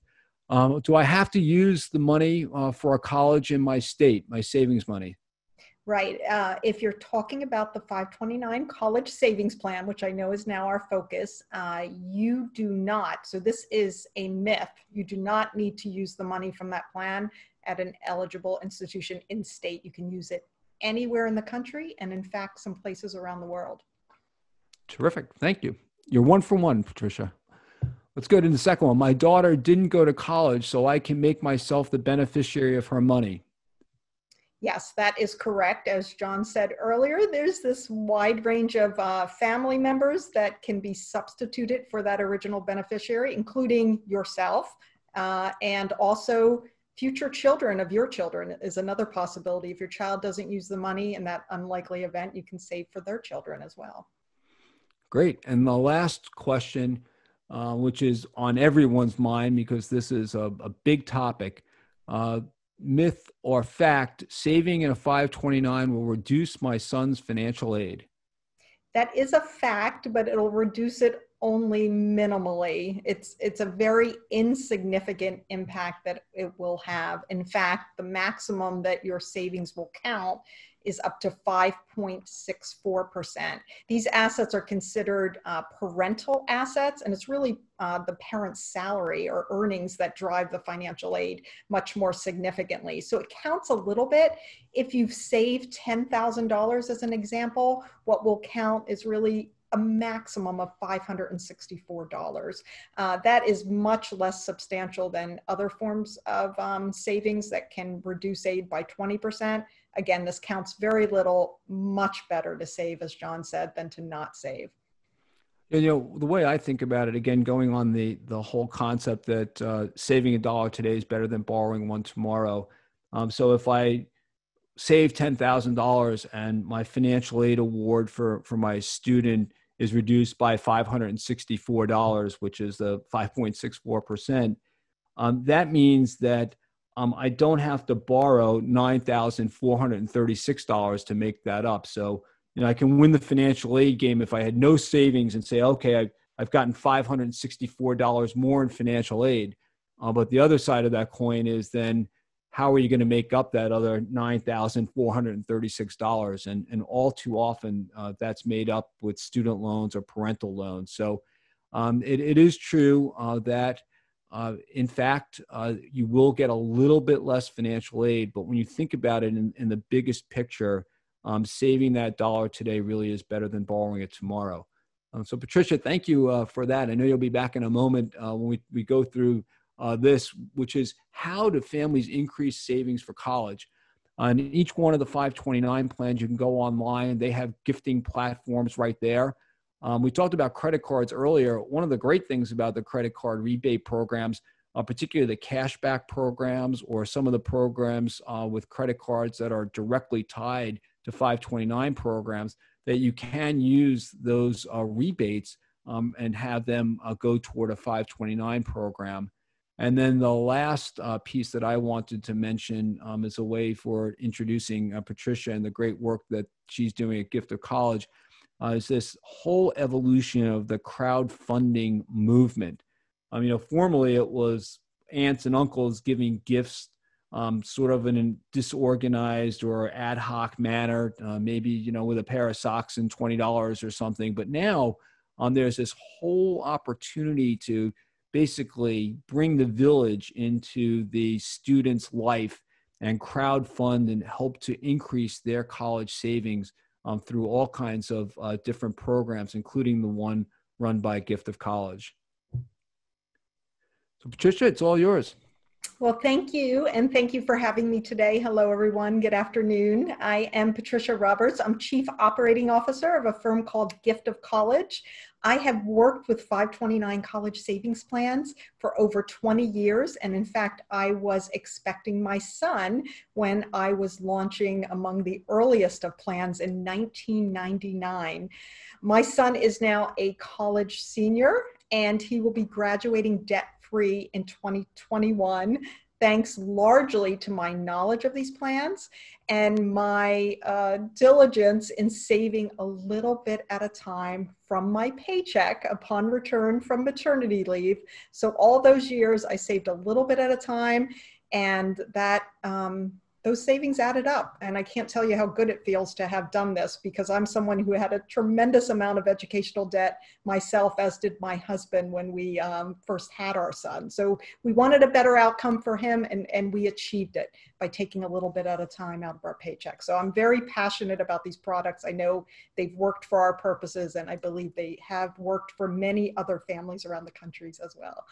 Do I have to use the money for a college in my state, my savings money? Right. If you're talking about the 529 college savings plan, which I know is now our focus, you do not. So this is a myth. You do not need to use the money from that plan at an eligible institution in state. You can use it anywhere in the country and in fact, some places around the world. Terrific. Thank you. You're one for one, Patricia. Let's go to the second one. My daughter didn't go to college, so I can make myself the beneficiary of her money. Yes, that is correct. As John said earlier, there's this wide range of family members that can be substituted for that original beneficiary, including yourself, and also future children of your children is another possibility. If your child doesn't use the money in that unlikely event, you can save for their children as well. Great. And the last question, which is on everyone's mind because this is a big topic, myth or fact, saving in a 529 will reduce my son's financial aid? That is a fact, but it'll reduce it only minimally. It's a very insignificant impact that it will have. In fact, the maximum that your savings will count is up to 5.64%. These assets are considered parental assets, and it's really the parent's salary or earnings that drive the financial aid much more significantly. So it counts a little bit. If you've saved $10,000 as an example, what will count is really a maximum of $564. That is much less substantial than other forms of savings that can reduce aid by 20%. Again, this counts very little, much better to save, as John said, than to not save. You know, the way I think about it, again, going on the whole concept that saving $1 today is better than borrowing one tomorrow. So if I save $10,000 and my financial aid award for my student is reduced by $564, which is the 5.64%, that means that I don't have to borrow $9,436 to make that up. So, you know, I can win the financial aid game if I had no savings and say, okay, I've gotten $564 more in financial aid. But the other side of that coin is then how are you going to make up that other $9,436? And all too often that's made up with student loans or parental loans. So it is true that in fact, you will get a little bit less financial aid, but when you think about it in the biggest picture, saving that dollar today really is better than borrowing it tomorrow. So Patricia, thank you for that. I know you'll be back in a moment when we go through this, which is how do families increase savings for college? On each one of the 529 plans, you can go online. They have gifting platforms right there. We talked about credit cards earlier. One of the great things about the credit card rebate programs, particularly the cashback programs or some of the programs with credit cards that are directly tied to 529 programs, that you can use those rebates and have them go toward a 529 program. And then the last piece that I wanted to mention is a way for introducing Patricia and the great work that she's doing at Gift of College is this whole evolution of the crowdfunding movement. Formerly it was aunts and uncles giving gifts sort of in a disorganized or ad hoc manner, maybe, with a pair of socks and $20 or something. But now there's this whole opportunity to basically bring the village into the student's life and crowdfund and help to increase their college savings through all kinds of different programs, including the one run by Gift of College. So Patricia, it's all yours. Well, thank you. And thank you for having me today. Hello, everyone. Good afternoon. I am Patricia Roberts. I'm Chief Operating Officer of a firm called Gift of College. I have worked with 529 college savings plans for over 20 years. And in fact, I was expecting my son when I was launching among the earliest of plans in 1999. My son is now a college senior, and he will be graduating debt-free in 2021, thanks largely to my knowledge of these plans and my diligence in saving a little bit at a time from my paycheck upon return from maternity leave. So all those years I saved a little bit at a time, and that those savings added up. And I can't tell you how good it feels to have done this, because I'm someone who had a tremendous amount of educational debt myself, as did my husband when we first had our son. So we wanted a better outcome for him, and we achieved it by taking a little bit at a time out of our paycheck. So I'm very passionate about these products. I know they've worked for our purposes, and I believe they have worked for many other families around the countries as well.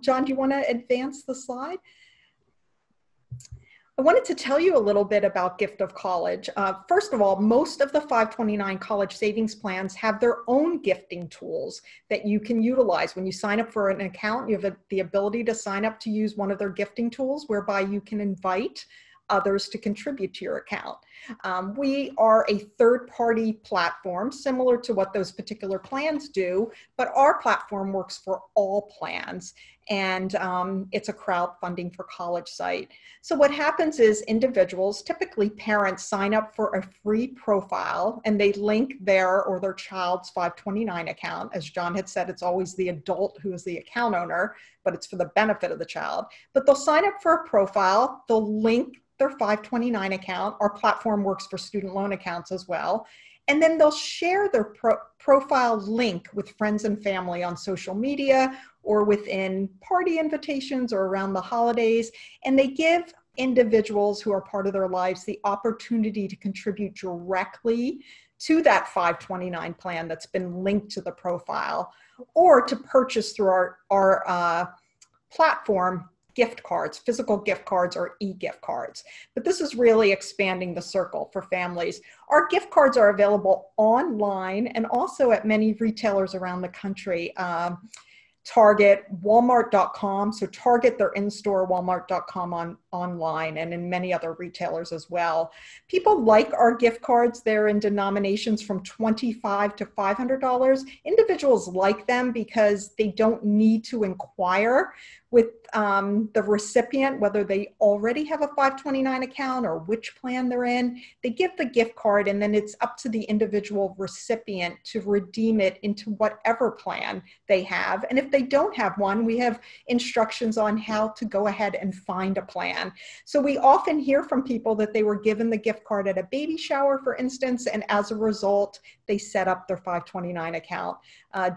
John, do you want to advance the slide? I wanted to tell you a little bit about Gift of College. First of all, most of the 529 college savings plans have their own gifting tools that you can utilize. When you sign up for an account, you have the ability to sign up to use one of their gifting tools, whereby you can invite others to contribute to your account. We are a third-party platform similar to what those particular plans do, but our platform works for all plans, and it's a crowdfunding for college site. So what happens is individuals, typically parents, sign up for a free profile, and they link their or their child's 529 account. As John had said, it's always the adult who is the account owner, but it's for the benefit of the child. But they'll sign up for a profile, they'll link their 529 account. Our platform works for student loan accounts as well. And then they'll share their profile link with friends and family on social media or within party invitations or around the holidays. And they give individuals who are part of their lives the opportunity to contribute directly to that 529 plan that's been linked to the profile, or to purchase through our platform gift cards, physical gift cards or e-gift cards. But this is really expanding the circle for families. Our gift cards are available online and also at many retailers around the country. Target, Walmart.com. So Target, they're in-store, Walmart.com online, and in many other retailers as well. People like our gift cards. They're in denominations from $25 to $500. Individuals like them because they don't need to inquire with the recipient whether they already have a 529 account or which plan they're in. They give the gift card, and then it's up to the individual recipient to redeem it into whatever plan they have. And if they don't have one, we have instructions on how to go ahead and find a plan. So we often hear from people that they were given the gift card at a baby shower, for instance, and as a result, they set up their 529 account.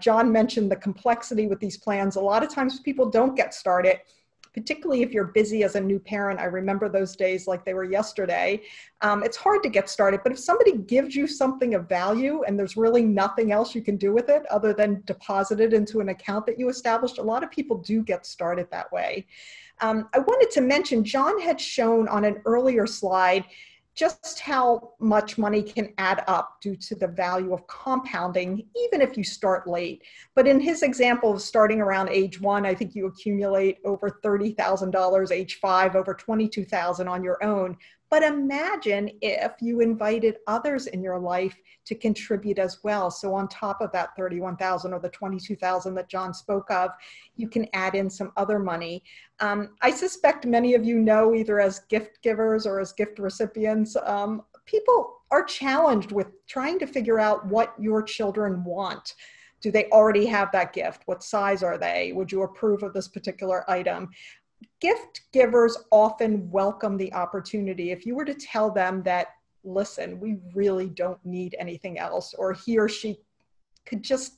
John mentioned the complexity with these plans. A lot of times people don't get started, particularly if you're busy as a new parent. I remember those days like they were yesterday. It's hard to get started, but if somebody gives you something of value and there's really nothing else you can do with it other than deposit it into an account that you established, a lot of people do get started that way. I wanted to mention, John had shown on an earlier slide just how much money can add up due to the value of compounding, even if you start late. But in his example of starting around age 1, I think you accumulate over $30,000, age 5, over $22,000 on your own. But imagine if you invited others in your life to contribute as well. So on top of that 31,000 or the 22,000 that John spoke of, you can add in some other money. I suspect many of you know, either as gift givers or as gift recipients, people are challenged with trying to figure out what your children want. Do they already have that gift? What size are they? Would you approve of this particular item? Gift givers often welcome the opportunity. If you were to tell them that, listen, we really don't need anything else, or he or she could just,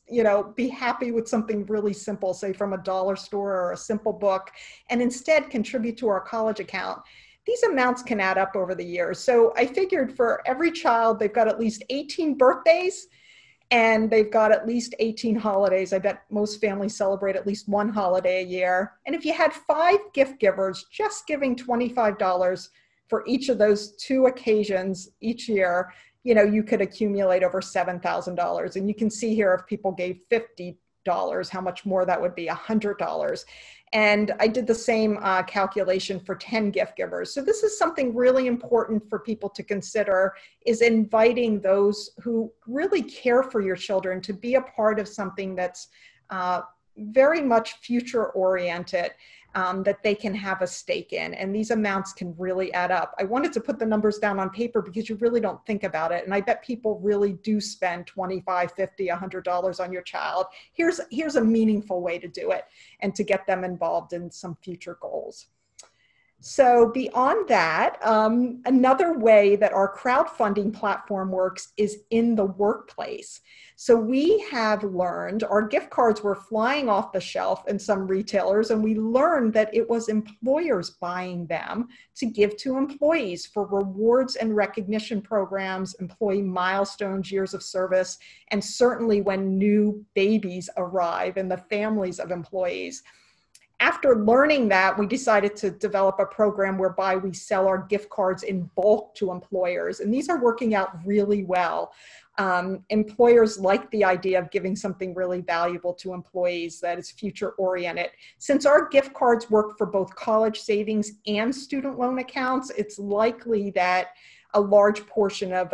be happy with something really simple, say from a dollar store or a simple book, and instead contribute to our college account, these amounts can add up over the years. So I figured for every child, they've got at least 18 birthdays, and they've got at least 18 holidays. I bet most families celebrate at least one holiday a year. And if you had 5 gift givers just giving $25 for each of those 2 occasions each year, you could accumulate over $7,000. And you can see here, if people gave $50, how much more that would be, $100. And I did the same calculation for 10 gift givers. So this is something really important for people to consider, is inviting those who really care for your children to be a part of something that's very much future oriented, that they can have a stake in. And these amounts can really add up. I wanted to put the numbers down on paper because you really don't think about it. And I bet people really do spend $25, $50, $100 on your child. Here's a meaningful way to do it and to get them involved in some future goals. So beyond that, another way that our crowdfunding platform works is in the workplace. So we have learned, our gift cards were flying off the shelf in some retailers, and we learned that it was employers buying them to give to employees for rewards and recognition programs, employee milestones, years of service, and certainly when new babies arrive in the families of employees. After learning that, we decided to develop a program whereby we sell our gift cards in bulk to employers. And these are working out really well. Employers like the idea of giving something really valuable to employees that is future oriented. Since our gift cards work for both college savings and student loan accounts, it's likely that a large portion of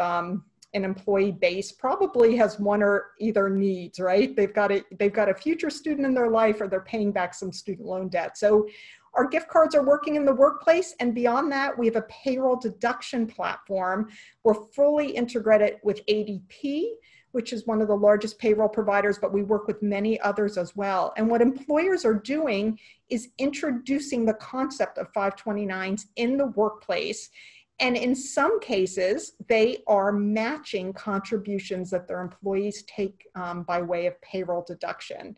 an employee base probably has one or either needs, right? They've got a future student in their life, or they're paying back some student loan debt. So our gift cards are working in the workplace. And beyond that, we have a payroll deduction platform. We're fully integrated with ADP, which is one of the largest payroll providers, but we work with many others as well. And what employers are doing is introducing the concept of 529s in the workplace. And in some cases, they are matching contributions that their employees take by way of payroll deduction.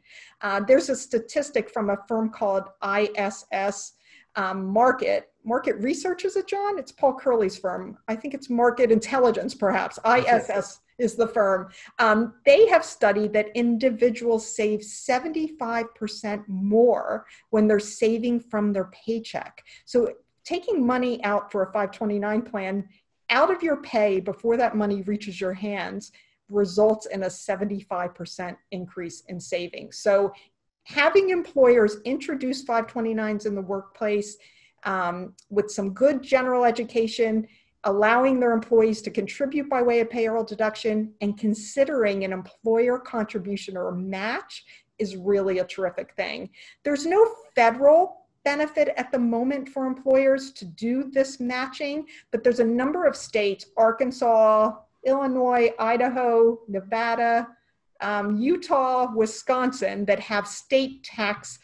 There's a statistic from a firm called ISS Market Research, is it, John? It's Paul Curley's firm. I think it's Market Intelligence, perhaps. ISS is the firm. They have studied that individuals save 75% more when they're saving from their paycheck. So taking money out for a 529 plan out of your pay before that money reaches your hands results in a 75% increase in savings. So having employers introduce 529s in the workplace with some good general education, allowing their employees to contribute by way of payroll deduction, and considering an employer contribution or a match is really a terrific thing. There's no federal benefit at the moment for employers to do this matching, but there's a number of states, Arkansas, Illinois, Idaho, Nevada, Utah, Wisconsin, that have state tax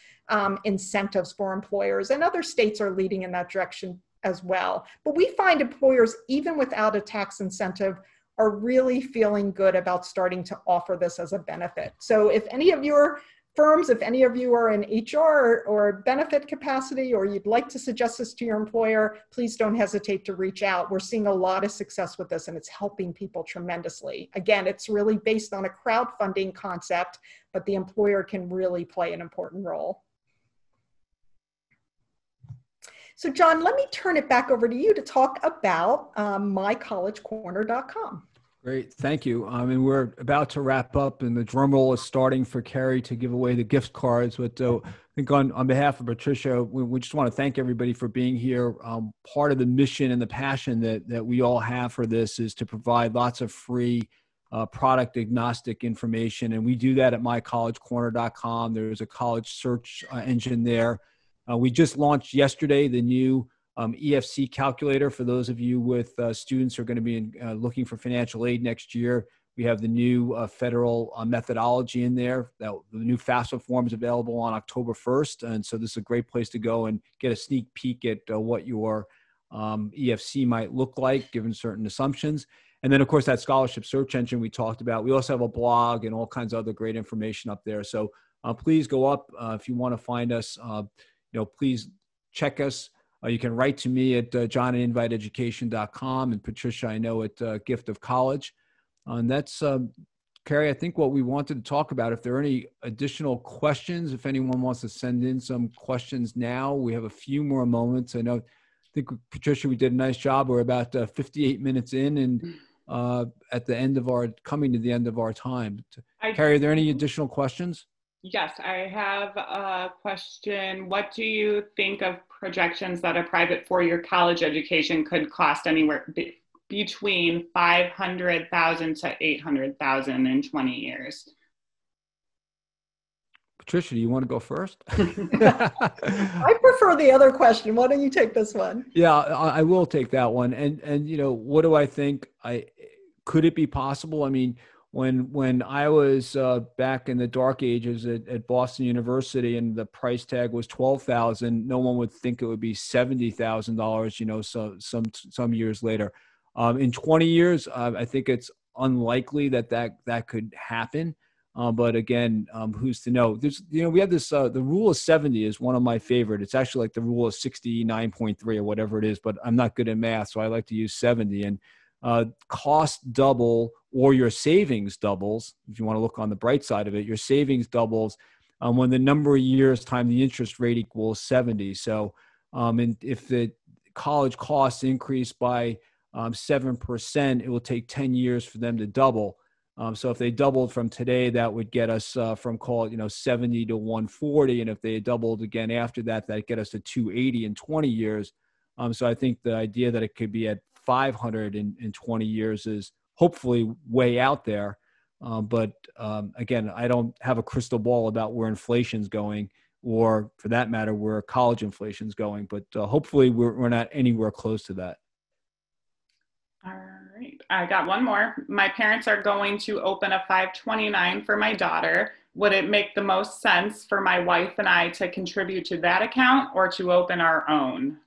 incentives for employers, and other states are leading in that direction as well. But we find employers, even without a tax incentive, are really feeling good about starting to offer this as a benefit. So if any of your firms, if any of you are in HR or benefit capacity, or you'd like to suggest this to your employer, please don't hesitate to reach out. We're seeing a lot of success with this, and it's helping people tremendously. Again, it's really based on a crowdfunding concept, but the employer can really play an important role. So John, let me turn it back over to you to talk about mycollegecorner.com. Great, thank you. And we're about to wrap up, and the drum roll is starting for Carrie to give away the gift cards. But I think on behalf of Patricia, we just want to thank everybody for being here. Part of the mission and the passion that we all have for this is to provide lots of free product agnostic information, and we do that at mycollegecorner.com. There's a college search engine there. We just launched yesterday the new EFC calculator for those of you with students who are going to be looking for financial aid next year. We have the new federal methodology in there. The new FAFSA form is available on October 1st. And so this is a great place to go and get a sneak peek at what your EFC might look like given certain assumptions. And then, of course, that scholarship search engine we talked about. We also have a blog and all kinds of other great information up there. So please go up if you want to find us. Please check us. You can write to me at john@inviteeducation.com, and Patricia, I know, at Gift of College. And that's, Carrie, I think what we wanted to talk about. If there are any additional questions, if anyone wants to send in some questions now, we have a few more moments. I think, Patricia, we did a nice job. We're about 58 minutes in, and coming to the end of our time. Carrie, are there any additional questions? Yes, I have a question. What do you think of projections that a private four-year college education could cost anywhere between $500,000 to $800,000 in 20 years? Patricia, do you want to go first? I prefer the other question. Why don't you take this one? Yeah, I will take that one. And what do I think? Could it be possible? I mean, when I was back in the dark ages at Boston University and the price tag was $12,000, no one would think it would be $70,000, so some years later. In 20 years, I think it's unlikely that could happen. But again, who's to know? We have this, the rule of 70 is one of my favorite. It's actually like the rule of 69.3 or whatever it is, but I'm not good at math, so I like to use 70. And cost double or your savings doubles, if you want to look on the bright side of it, your savings doubles when the number of years time the interest rate equals 70. So and if the college costs increase by 7%, it will take 10 years for them to double. So if they doubled from today, that would get us from, call it, 70 to 140. And if they doubled again after that, that'd get us to 280 in 20 years. So I think the idea that it could be at 500 in 20 years is hopefully way out there. But again, I don't have a crystal ball about where inflation's going, or for that matter, where college inflation's going. But hopefully we're not anywhere close to that. All right. I got one more. My parents are going to open a 529 for my daughter. Would it make the most sense for my wife and I to contribute to that account or to open our own?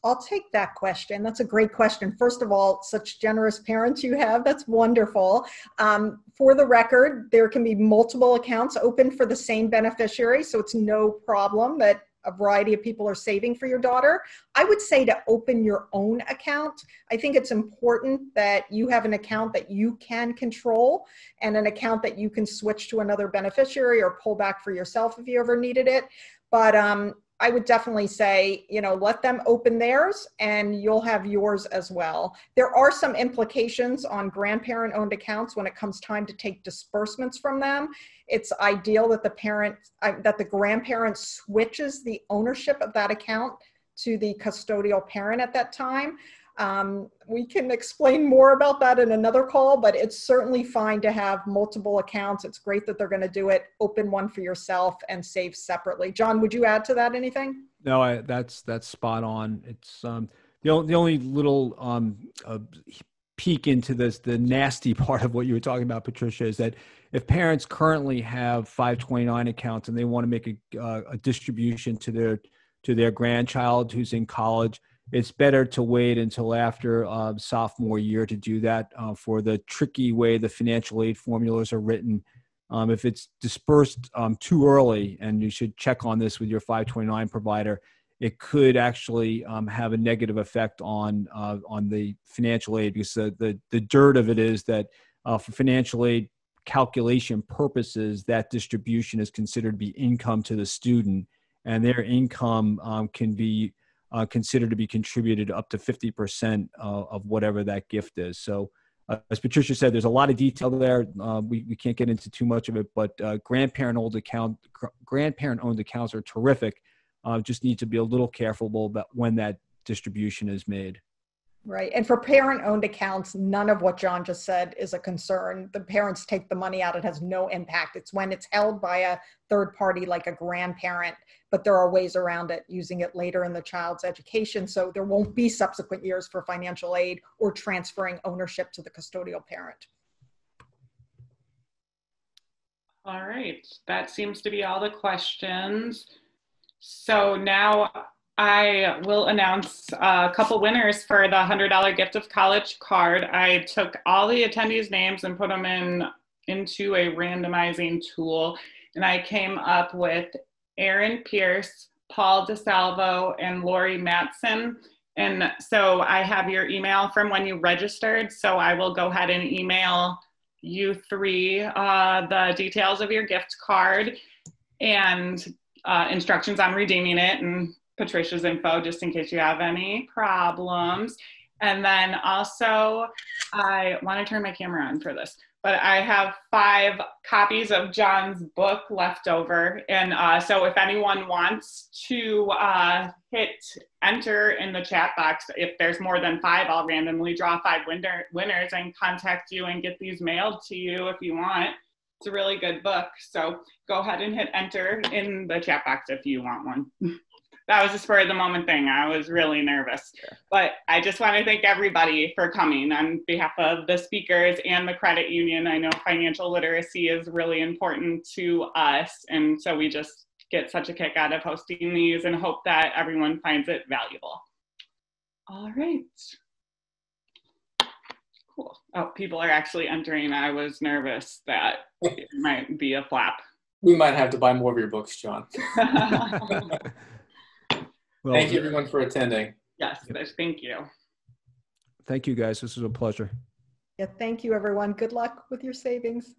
I'll take that question. That's a great question. First of all, such generous parents you have. That's wonderful. For the record, there can be multiple accounts open for the same beneficiary, so it's no problem that a variety of people are saving for your daughter. I would say to open your own account. I think it's important that you have an account that you can control and an account that you can switch to another beneficiary or pull back for yourself if you ever needed it. But I would definitely say, let them open theirs and you'll have yours as well. There are some implications on grandparent-owned accounts when it comes time to take disbursements from them. It's ideal that the grandparent switches the ownership of that account to the custodial parent at that time. We can explain more about that in another call, but it's certainly fine to have multiple accounts. It's great that they're going to do it. Open one for yourself and save separately. John, would you add to that anything? No, that's spot on. It's the only little peek into the nasty part of what you were talking about, Patricia, is that if parents currently have 529 accounts and they want to make a distribution to their grandchild who's in college, it's better to wait until after sophomore year to do that for the tricky way the financial aid formulas are written. If it's dispersed too early, and you should check on this with your 529 provider, it could actually have a negative effect on the financial aid, because the dirt of it is that for financial aid calculation purposes, that distribution is considered to be income to the student, and their income can be considered to be contributed up to 50% of whatever that gift is. So as Patricia said, there's a lot of detail there. We can't get into too much of it, but grandparent-owned accounts are terrific. Just need to be a little careful about when that distribution is made. Right. And for parent-owned accounts, none of what John just said is a concern. The parents take the money out. It has no impact. It's when it's held by a third party like a grandparent, but there are ways around it, using it later in the child's education. So there won't be subsequent years for financial aid or transferring ownership to the custodial parent. All right. That seems to be all the questions. So now I will announce a couple winners for the $100 gift of college card. I took all the attendees' names and put them into a randomizing tool, and I came up with Aaron Pierce, Paul DeSalvo, and Lori Matson. And so I have your email from when you registered, so I will go ahead and email you three the details of your gift card and instructions on redeeming it, and Patricia's info just in case you have any problems. And then also, I want to turn my camera on for this, but I have 5 copies of John's book left over. And so if anyone wants to hit enter in the chat box, if there's more than 5, I'll randomly draw 5 winners and contact you and get these mailed to you if you want. It's a really good book. So go ahead and hit enter in the chat box if you want one. That was a spur of the moment thing. I was really nervous, but I just want to thank everybody for coming on behalf of the speakers and the credit union. I know financial literacy is really important to us, and so we just get such a kick out of hosting these and hope that everyone finds it valuable. All right. Cool. Oh, people are actually entering. I was nervous that it might be a flap. We might have to buy more of your books, John. Well, thank you, everyone, for attending. Yes, thank you. Thank you, guys. This was a pleasure. Yeah, thank you, everyone. Good luck with your savings.